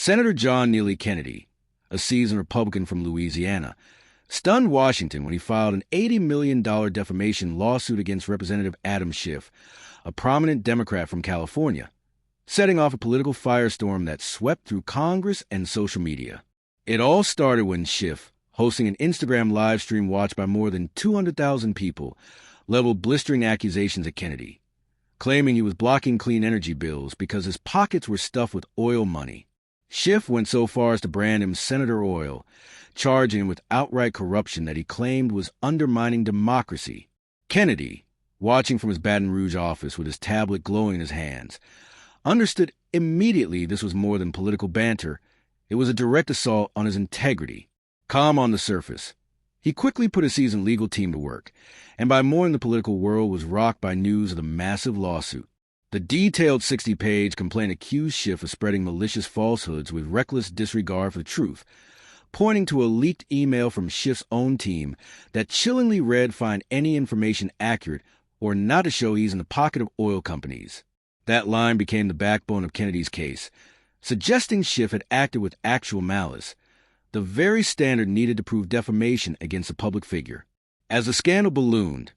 Senator John Neely Kennedy, a seasoned Republican from Louisiana, stunned Washington when he filed an $80 million defamation lawsuit against Representative Adam Schiff, a prominent Democrat from California, setting off a political firestorm that swept through Congress and social media. It all started when Schiff, hosting an Instagram live stream watched by more than 200,000 people, leveled blistering accusations at Kennedy, claiming he was blocking clean energy bills because his pockets were stuffed with oil money. Schiff went so far as to brand him Senator Oil, charging him with outright corruption that he claimed was undermining democracy. Kennedy, watching from his Baton Rouge office with his tablet glowing in his hands, understood immediately this was more than political banter. It was a direct assault on his integrity. Calm on the surface, he quickly put a seasoned legal team to work, and by morning the political world was rocked by news of the massive lawsuit. The detailed 60-page complaint accused Schiff of spreading malicious falsehoods with reckless disregard for the truth, pointing to a leaked email from Schiff's own team that chillingly read find any information accurate or not to show he's in the pocket of oil companies. That line became the backbone of Kennedy's case, suggesting Schiff had acted with actual malice, the very standard needed to prove defamation against a public figure. As the scandal ballooned,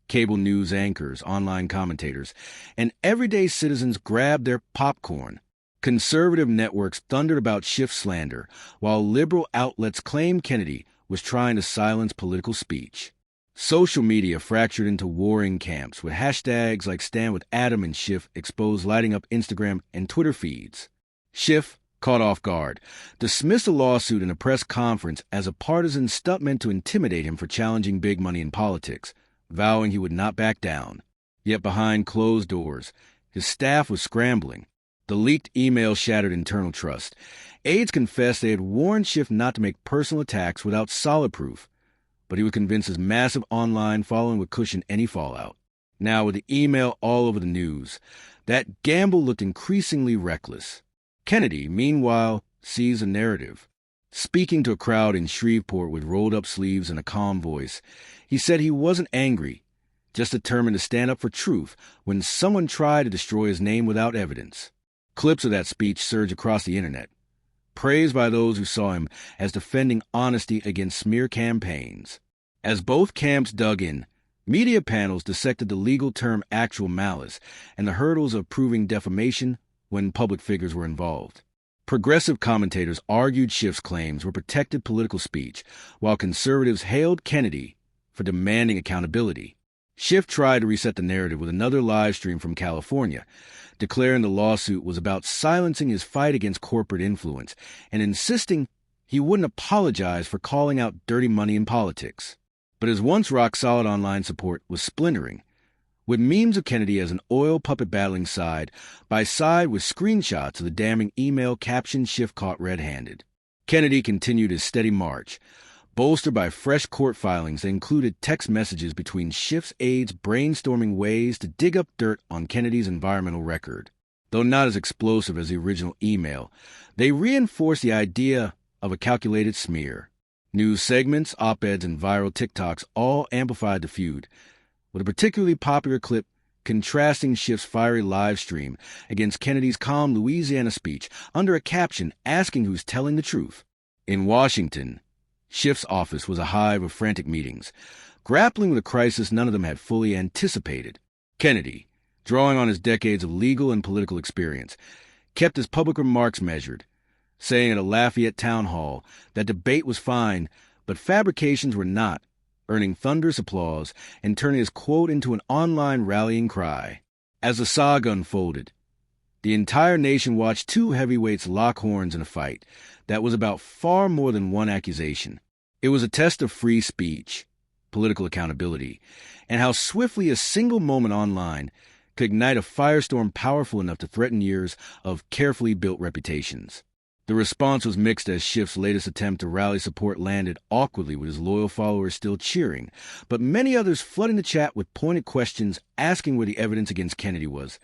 cable news anchors, online commentators, and everyday citizens grabbed their popcorn. Conservative networks thundered about Schiff slander, while liberal outlets claimed Kennedy was trying to silence political speech. Social media fractured into warring camps, with hashtags like Stand With Adam and Schiff exposed lighting up Instagram and Twitter feeds. Schiff, caught off guard, dismissed the lawsuit in a press conference as a partisan stunt meant to intimidate him for challenging big money in politics, vowing he would not back down. Yet behind closed doors, his staff was scrambling. The leaked email shattered internal trust. Aides confessed they had warned Schiff not to make personal attacks without solid proof, but he was convinced his massive online following would cushion any fallout. Now, with the email all over the news, that gamble looked increasingly reckless. Kennedy, meanwhile, seized the narrative. Speaking to a crowd in Shreveport with rolled-up sleeves and a calm voice, he said he wasn't angry, just determined to stand up for truth when someone tried to destroy his name without evidence. Clips of that speech surged across the internet, praised by those who saw him as defending honesty against smear campaigns. As both camps dug in, media panels dissected the legal term actual malice and the hurdles of proving defamation when public figures were involved. Progressive commentators argued Schiff's claims were protected political speech, while conservatives hailed Kennedy for demanding accountability. Schiff tried to reset the narrative with another live stream from California, declaring the lawsuit was about silencing his fight against corporate influence and insisting he wouldn't apologize for calling out dirty money in politics. But his once rock-solid online support was splintering, with memes of Kennedy as an oil puppet battling side by side with screenshots of the damning email captioned Schiff caught red-handed. Kennedy continued his steady march, bolstered by fresh court filings that included text messages between Schiff's aides brainstorming ways to dig up dirt on Kennedy's environmental record. Though not as explosive as the original email, they reinforced the idea of a calculated smear. News segments, op-eds, and viral TikToks all amplified the feud, with a particularly popular clip contrasting Schiff's fiery live stream against Kennedy's calm Louisiana speech under a caption asking who's telling the truth. In Washington, Schiff's office was a hive of frantic meetings, grappling with a crisis none of them had fully anticipated. Kennedy, drawing on his decades of legal and political experience, kept his public remarks measured, saying at a Lafayette town hall that debate was fine, but fabrications were not, earning thunderous applause and turning his quote into an online rallying cry. As the saga unfolded, the entire nation watched two heavyweights lock horns in a fight that was about far more than one accusation. It was a test of free speech, political accountability, and how swiftly a single moment online could ignite a firestorm powerful enough to threaten years of carefully built reputations. The response was mixed as Schiff's latest attempt to rally support landed awkwardly with his loyal followers still cheering, but many others flooding the chat with pointed questions asking where the evidence against Kennedy was,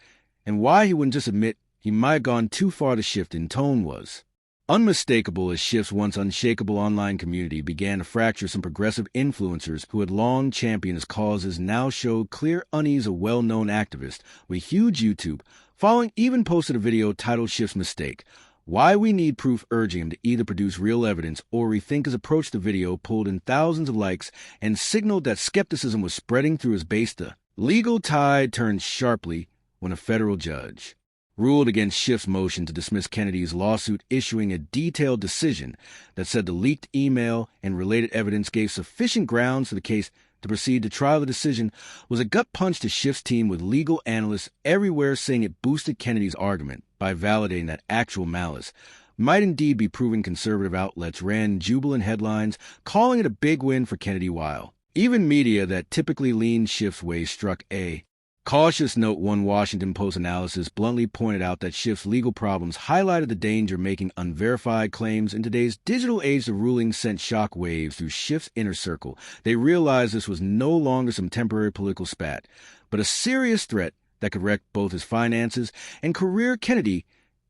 and why he wouldn't just admit he might have gone too far to shift in tone was. Unmistakable as Schiff's once unshakable online community began to fracture, some progressive influencers who had long championed his causes now showed clear unease. A well-known activist with huge YouTube following even posted a video titled Schiff's Mistake, Why we need proof, urging him to either produce real evidence or rethink his approach to video, pulled in thousands of likes and signaled that skepticism was spreading through his base. The legal tide turned sharply when a federal judge ruled against Schiff's motion to dismiss Kennedy's lawsuit, issuing a detailed decision that said the leaked email and related evidence gave sufficient grounds for the case to proceed to trial. The decision was a gut punch to Schiff's team, with legal analysts everywhere saying it boosted Kennedy's argument by validating that actual malice might indeed be proven. Conservative outlets ran jubilant headlines, calling it a big win for Kennedy, while even media that typically leaned Schiff's way struck a cautious note. One Washington Post analysis bluntly pointed out that Schiff's legal problems highlighted the danger of making unverified claims. In today's digital age, the ruling sent shock waves through Schiff's inner circle. They realized this was no longer some temporary political spat, but a serious threat that could wreck both his finances and career. Kennedy,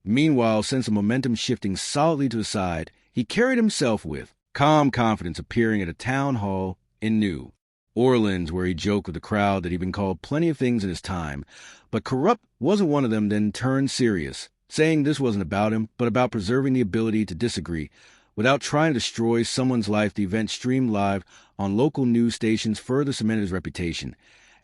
meanwhile, sense of momentum shifting solidly to his side, he carried himself with calm confidence, appearing at a town hall in New Orleans, where he joked with the crowd that he'd been called plenty of things in his time, but corrupt wasn't one of them. Then turned serious, saying this wasn't about him, but about preserving the ability to disagree without trying to destroy someone's life. The event, streamed live on local news stations, further cemented his reputation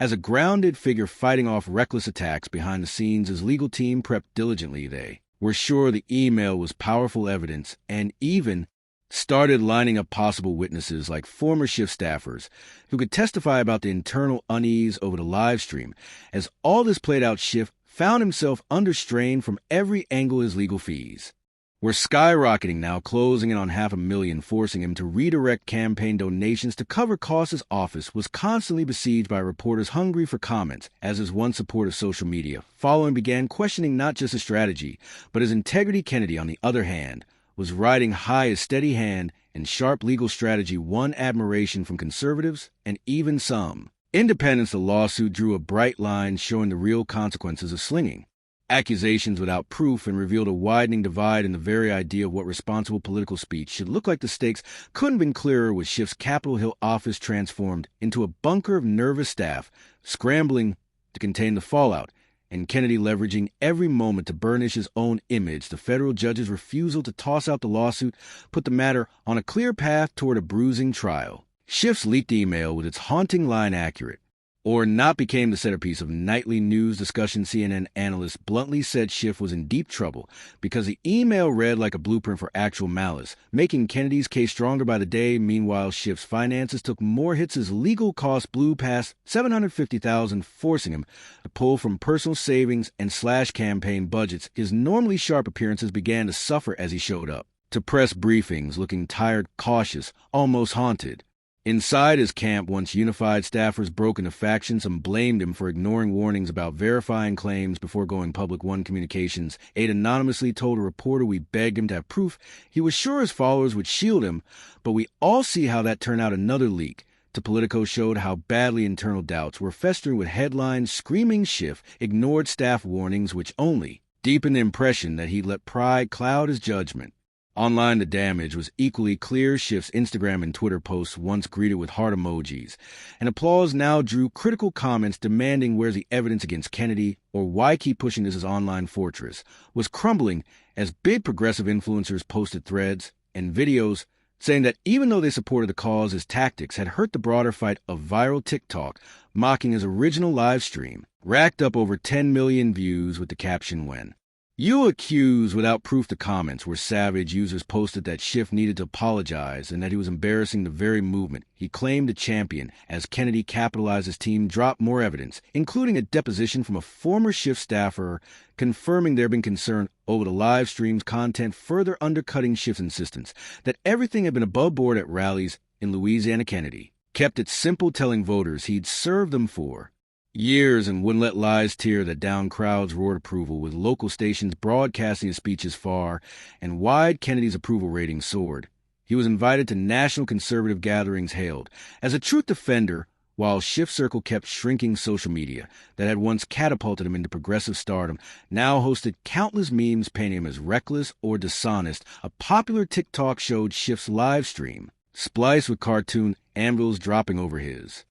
as a grounded figure fighting off reckless attacks behind the scenes. His legal team prepped diligently. They were sure the email was powerful evidence, and even started lining up possible witnesses like former Schiff staffers who could testify about the internal unease over the live stream. As all this played out, Schiff found himself under strain from every angle. His legal fees were skyrocketing now, closing in on $500,000, forcing him to redirect campaign donations to cover costs. His office was constantly besieged by reporters hungry for comments. As his one supporter of social media following began questioning not just his strategy, but his integrity, Kennedy, on the other hand, was riding high. His steady hand and sharp legal strategy won admiration from conservatives and even some independents. The lawsuit drew a bright line, showing the real consequences of slinging accusations without proof, and revealed a widening divide in the very idea of what responsible political speech should look like. The stakes couldn't have been clearer, with Schiff's Capitol Hill office transformed into a bunker of nervous staff scrambling to contain the fallout, and Kennedy leveraging every moment to burnish his own image. The federal judge's refusal to toss out the lawsuit put the matter on a clear path toward a bruising trial. Schiff's leaked email, with its haunting line "accurate or not," became the centerpiece of nightly news discussion. CNN analysts bluntly said Schiff was in deep trouble because the email read like a blueprint for actual malice, making Kennedy's case stronger by the day. Meanwhile, Schiff's finances took more hits. His legal costs blew past $750,000, forcing him to pull from personal savings and slash campaign budgets. His normally sharp appearances began to suffer as he showed up to press briefings looking tired, cautious, almost haunted. Inside his camp, once unified, staffers broke into factions and blamed him for ignoring warnings about verifying claims before going public. One communications aide anonymously told a reporter, "We begged him to have proof. He was sure his followers would shield him, but we all see how that turned out." Another leak to Politico showed how badly internal doubts were festering, with headlines screaming Schiff ignored staff warnings, which only deepened the impression that he'd let pride cloud his judgment. Online, the damage was equally clear. Schiff's Instagram and Twitter posts, once greeted with heart emojis and applause, now drew critical comments demanding where's the evidence against Kennedy, or why keep pushing this as online fortress, was crumbling as big progressive influencers posted threads and videos saying that even though they supported the cause, his tactics had hurt the broader fight. Of viral TikTok mocking his original live stream racked up over 10 million views, with the caption, "When you accuse without proof." The comments were savage. Users posted that Schiff needed to apologize and that he was embarrassing the very movement he claimed to champion. As Kennedy capitalized, his team dropped more evidence, including a deposition from a former Schiff staffer confirming there had been concern over the live stream's content, further undercutting Schiff's insistence that everything had been above board at rallies in Louisiana. Kennedy kept it simple, telling voters he'd served them for years and wouldn't let lies tear that down. Crowds roared approval, with local stations broadcasting his speeches far and wide. Kennedy's approval rating soared. He was invited to national conservative gatherings, hailed as a truth defender, while Schiff Circle kept shrinking. Social media that had once catapulted him into progressive stardom now hosted countless memes painting him as reckless or dishonest. A popular TikTok showed Schiff's live stream spliced with cartoon anvils dropping over his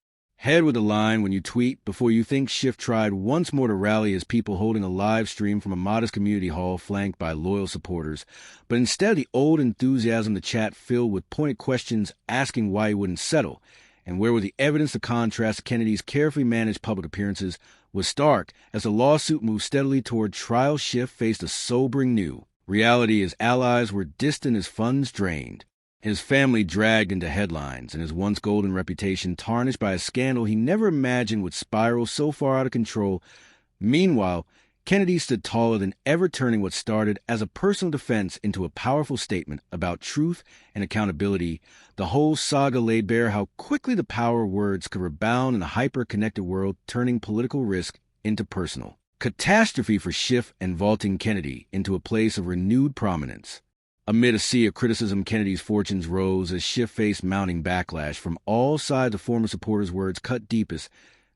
Head with a line when you tweet before you think Schiff tried once more to rally his people holding a live stream from a modest community hall flanked by loyal supporters. But instead of the old enthusiasm, the chat filled with pointed questions asking why he wouldn't settle. And where was the evidence to contrast Kennedy's carefully managed public appearances was stark as the lawsuit moved steadily toward trial. Schiff faced a sobering new reality. His allies were distant as funds drained. His family dragged into headlines, and his once golden reputation tarnished by a scandal he never imagined would spiral so far out of control. Meanwhile, Kennedy stood taller than ever, turning what started as a personal defense into a powerful statement about truth and accountability. The whole saga laid bare how quickly the power of words could rebound in a hyper-connected world, turning political risk into personal catastrophe for Schiff and vaulting Kennedy into a place of renewed prominence. Amid a sea of criticism, Kennedy's fortunes rose as Schiff faced mounting backlash from all sides. Of former supporters' words cut deepest,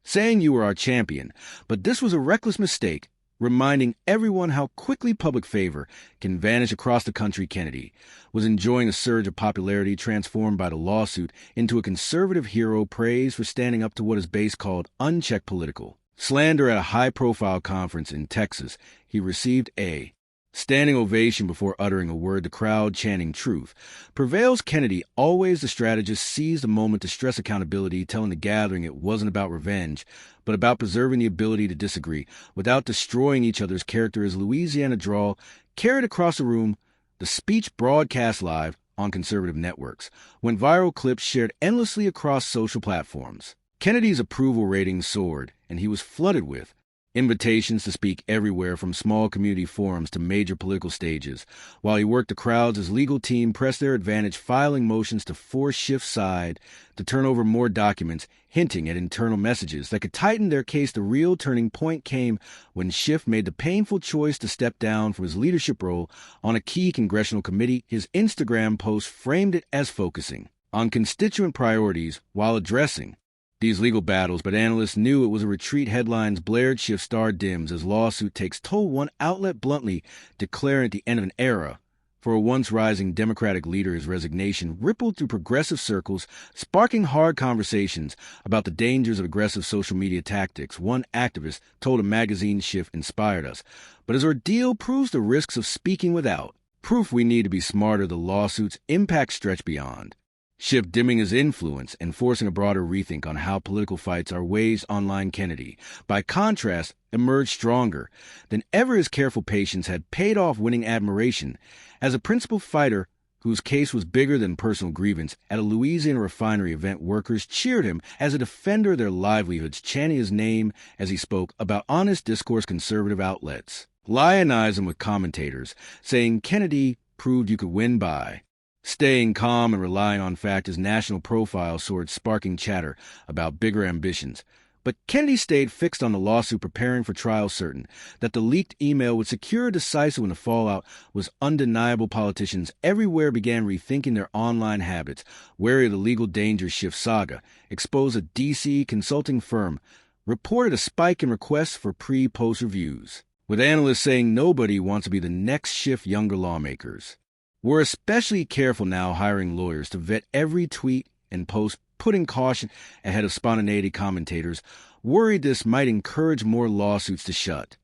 saying you were our champion, but this was a reckless mistake, reminding everyone how quickly public favor can vanish across the country. Kennedy was enjoying a surge of popularity transformed by the lawsuit into a conservative hero, praised for standing up to what his base called unchecked political slander. At a high-profile conference in Texas, he received a standing ovation before uttering a word, the crowd chanting truth prevails. Kennedy, always the strategist, seized the moment to stress accountability, telling the gathering it wasn't about revenge, but about preserving the ability to disagree without destroying each other's character. His Louisiana drawl carried across the room. The speech, broadcast live on conservative networks, went viral. Clips shared endlessly across social platforms. Kennedy's approval ratings soared, and he was flooded with invitations to speak everywhere from small community forums to major political stages. While he worked the crowds, his legal team pressed their advantage, filing motions to force Schiff's side to turn over more documents, hinting at internal messages that could tighten their case. The real turning point came when Schiff made the painful choice to step down from his leadership role on a key congressional committee. His Instagram post framed it as focusing on constituent priorities while addressing these legal battles, but analysts knew it was a retreat. Headlines blared, Schiff star dims as lawsuit takes toll. One outlet bluntly declaring at the end of an era for a once rising Democratic leader. His resignation rippled through progressive circles, sparking hard conversations about the dangers of aggressive social media tactics. One activist told a magazine, Schiff inspired us, but his ordeal proves the risks of speaking without proof. We need to be smarter. The lawsuit's impact stretched beyond Schiff dimming his influence and forcing a broader rethink on how political fights are waged online. Kennedy, by contrast, emerged stronger than ever. His careful patience had paid off, winning admiration as a principled fighter whose case was bigger than personal grievance. At a Louisiana refinery event, workers cheered him as a defender of their livelihoods, chanting his name as he spoke about honest discourse. Conservative outlets lionized him with commentators saying Kennedy proved you could win by staying calm and relying on fact. His national profile soared, sparking chatter about bigger ambitions. But Kennedy stayed fixed on the lawsuit, preparing for trial, certain that the leaked email would secure a decisive when the fallout was undeniable. Politicians everywhere began rethinking their online habits, wary of the legal danger. Schiff saga exposed. A D.C. consulting firm reported a spike in requests for pre-post reviews, with analysts saying nobody wants to be the next Schiff. Younger lawmakers we're especially careful now, hiring lawyers to vet every tweet and post, putting caution ahead of spontaneity. Commentators worried this might encourage more lawsuits to shut